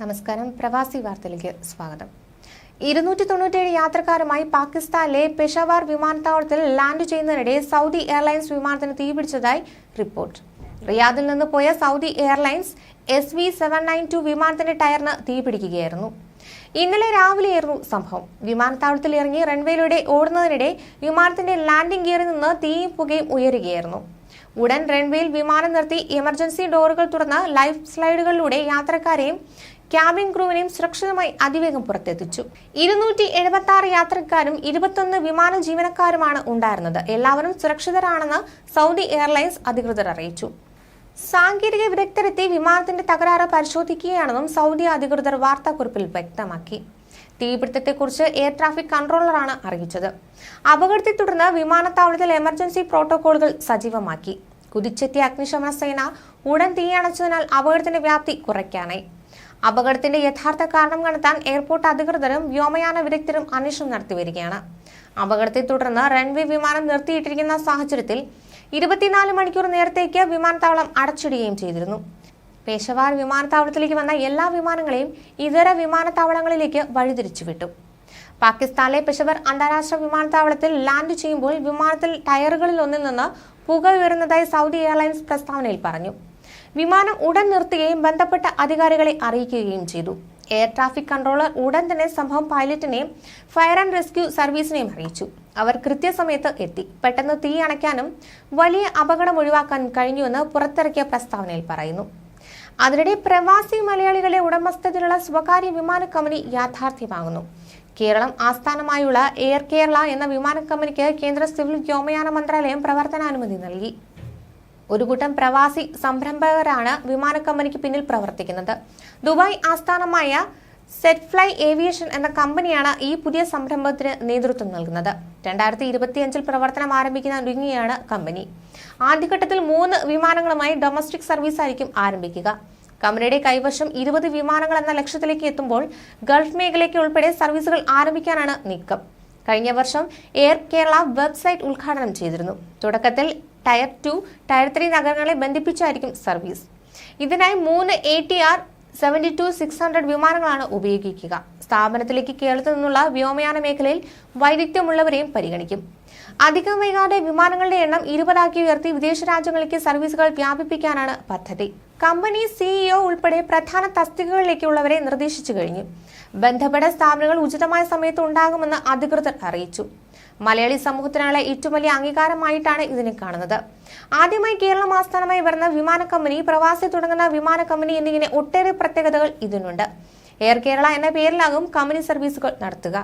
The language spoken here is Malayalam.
നമസ്കാരം. പ്രവാസി വാർത്തയിലേക്ക് സ്വാഗതം. 297 യാത്രക്കാരുമായി പാകിസ്ഥാനിലെ പെഷവാർ വിമാനത്താവളത്തിൽ ലാൻഡ് ചെയ്യുന്നതിനിടെ സൗദി എയർലൈൻസ് വിമാനത്തിന് തീപിടിച്ചതായി റിപ്പോർട്ട്. റിയാദിൽ നിന്ന് പോയ സൗദി എയർലൈൻസ് SV792 വിമാനത്തിന്റെ ടയറിന് തീപിടിക്കുകയായിരുന്നു. ഇന്നലെ രാവിലെയായിരുന്നു സംഭവം. വിമാനത്താവളത്തിൽ ഇറങ്ങി റൺവേയിലൂടെ ഓടുന്നതിനിടെ വിമാനത്തിന്റെ ലാൻഡിംഗ് ഗിയറിൽ നിന്ന് തീയും പുകയും ഉയരുകയായിരുന്നു. ഉടൻ റൺവേയിൽ വിമാനം നിർത്തി എമർജൻസി ഡോറുകൾ തുറന്ന് ലൈഫ് സ്ലൈഡുകളിലൂടെ യാത്രക്കാരെയും ക്യാബിൻ ക്രൂവിനെയും സുരക്ഷിതമായി അതിവേഗം പുറത്തെത്തിച്ചു. 276 യാത്രക്കാരും 21 വിമാന ജീവനക്കാരുമാണ് ഉണ്ടായിരുന്നത്. എല്ലാവരും സുരക്ഷിതരാണെന്ന് സൗദി എയർലൈൻസ് അധികൃതർ അറിയിച്ചു. സാങ്കേതിക വിദഗ്ധരെത്തി വിമാനത്തിന്റെ തകരാറ് പരിശോധിക്കുകയാണെന്നും സൗദി അധികൃതർ വാർത്താക്കുറിപ്പിൽ വ്യക്തമാക്കി. തീപിടുത്തത്തെക്കുറിച്ച് എയർ ട്രാഫിക് കൺട്രോളറാണ് അറിയിച്ചത്. അപകടത്തെ തുടർന്ന് വിമാനത്താവളത്തിൽ എമർജൻസി പ്രോട്ടോകോളുകൾ സജീവമാക്കി. കുതിച്ചെത്തിയ അഗ്നിശമന സേന ഉടൻ തീയണച്ചതിനാൽ അപകടത്തിന്റെ വ്യാപ്തി കുറയ്ക്കാനായി. അപകടത്തിന്റെ യഥാർത്ഥ കാരണം കണ്ടെത്താൻ എയർപോർട്ട് അധികൃതരും വ്യോമയാന വിദഗ്ധരും അന്വേഷണം നടത്തിവരികയാണ്. അപകടത്തെ തുടർന്ന് റൺവേ വിമാനം നിർത്തിയിട്ടിരിക്കുന്ന സാഹചര്യത്തിൽ 24 മണിക്കൂർ നേരത്തേക്ക് വിമാനത്താവളം അടച്ചിടുകയും ചെയ്തിരുന്നു. പെഷവാർ വിമാനത്താവളത്തിലേക്ക് വന്ന എല്ലാ വിമാനങ്ങളെയും ഇതര വിമാനത്താവളങ്ങളിലേക്ക് വഴിതിരിച്ചുവിട്ടു. പാകിസ്ഥാനിലെ പെഷവാർ അന്താരാഷ്ട്ര വിമാനത്താവളത്തിൽ ലാൻഡ് ചെയ്യുമ്പോൾ വിമാനത്തിൽ ടയറുകളിൽ ഒന്നിൽ നിന്ന് പുക ഉയരുന്നതായി സൗദി എയർലൈൻസ് പ്രസ്താവനയിൽ പറഞ്ഞു. വിമാനം ഉടൻ നിർത്തുകയും ബന്ധപ്പെട്ട അധികാരികളെ അറിയിക്കുകയും ചെയ്തു. എയർ ട്രാഫിക് കൺട്രോളർ ഉടൻ തന്നെ സംഭവം പൈലറ്റിനെയും ഫയർ ആൻഡ് റെസ്ക്യൂ സർവീസിനെയും അറിയിച്ചു. അവർ കൃത്യസമയത്ത് എത്തി. പെട്ടെന്ന് തീ അണയ്ക്കാനും വലിയ അപകടം ഒഴിവാക്കാനും കഴിഞ്ഞുവെന്ന് പുറത്തിറക്കിയ പ്രസ്താവനയിൽ പറയുന്നു. അതിനിടെ പ്രവാസി മലയാളികളെ ഉടമസ്ഥതയിലുള്ള സ്വകാര്യ വിമാന കമ്പനി യാഥാർത്ഥ്യമാകുന്നു. കേരളം ആസ്ഥാനമായുള്ള എയർ കേരള എന്ന വിമാന കമ്പനിക്ക് കേന്ദ്ര സിവിൽ വ്യോമയാന മന്ത്രാലയം പ്രവർത്തനാനുമതി നൽകി. ഒരു കൂട്ടം പ്രവാസി സംരംഭകരാണ് വിമാന കമ്പനിക്ക് പിന്നിൽ പ്രവർത്തിക്കുന്നത്. ദുബായ് ആസ്ഥാനമായ സെറ്റ് ഫ്ലൈ ഏവിയേഷൻ എന്ന കമ്പനിയാണ് ഈ പുതിയ സംരംഭത്തിന് നേതൃത്വം നൽകുന്നത്. 2025 പ്രവർത്തനം ആരംഭിക്കുന്ന ഒരുങ്ങിയാണ് കമ്പനി. ആദ്യഘട്ടത്തിൽ 3 വിമാനങ്ങളുമായി ഡൊമസ്റ്റിക് സർവീസ് ആയിരിക്കും ആരംഭിക്കുക. കമ്പനിയുടെ കൈവശം 20 വിമാനങ്ങൾ എന്ന ലക്ഷ്യത്തിലേക്ക് എത്തുമ്പോൾ ഗൾഫ് മേഖലയ്ക്ക് ഉൾപ്പെടെ സർവീസുകൾ ആരംഭിക്കാനാണ് നീക്കം. കഴിഞ്ഞ വർഷം എയർ കേരള വെബ്സൈറ്റ് ഉദ്ഘാടനം ചെയ്തിരുന്നു. തുടക്കത്തിൽ ടയർ 2, ടയർ 3 നഗരങ്ങളെ ബന്ധിപ്പിച്ചായിരിക്കും സർവീസ്. ഇതിനായി 3 ATR 72-600 വിമാനങ്ങളാണ് ഉപയോഗിക്കുക. സ്ഥാപനത്തിലേക്ക് കേരളത്തിൽ നിന്നുള്ള വ്യോമയാന മേഖലയിൽ വൈദഗ്ധ്യമുള്ളവരെയും പരിഗണിക്കും. അധികം വൈകാതെ വിമാനങ്ങളുടെ എണ്ണം 20 ഉയർത്തി വിദേശ രാജ്യങ്ങളിലേക്ക് സർവീസുകൾ വ്യാപിപ്പിക്കാനാണ് പദ്ധതി. കമ്പനി CEO ഉൾപ്പെടെ പ്രധാന തസ്തികകളിലേക്കുള്ളവരെ നിർദ്ദേശിച്ചു കഴിഞ്ഞു. ബന്ധപ്പെട്ട സ്ഥാപനങ്ങൾ ഉചിതമായ സമയത്ത് ഉണ്ടാകുമെന്ന് അധികൃതർ അറിയിച്ചു. മലയാളി സമൂഹത്തിനുള്ള ഏറ്റവും വലിയ അംഗീകാരമായിട്ടാണ് ഇതിനെ കാണുന്നത്. ആദ്യമായി കേരളം ആസ്ഥാനമായി വരുന്ന വിമാന കമ്പനി, പ്രവാസി തുടങ്ങുന്ന വിമാന കമ്പനി എന്നിങ്ങനെ ഒട്ടേറെ പ്രത്യേകതകൾ ഇതിനുണ്ട്. എയർ കേരള എന്ന പേരിലാകും കമ്പനി സർവീസുകൾ നടത്തുക.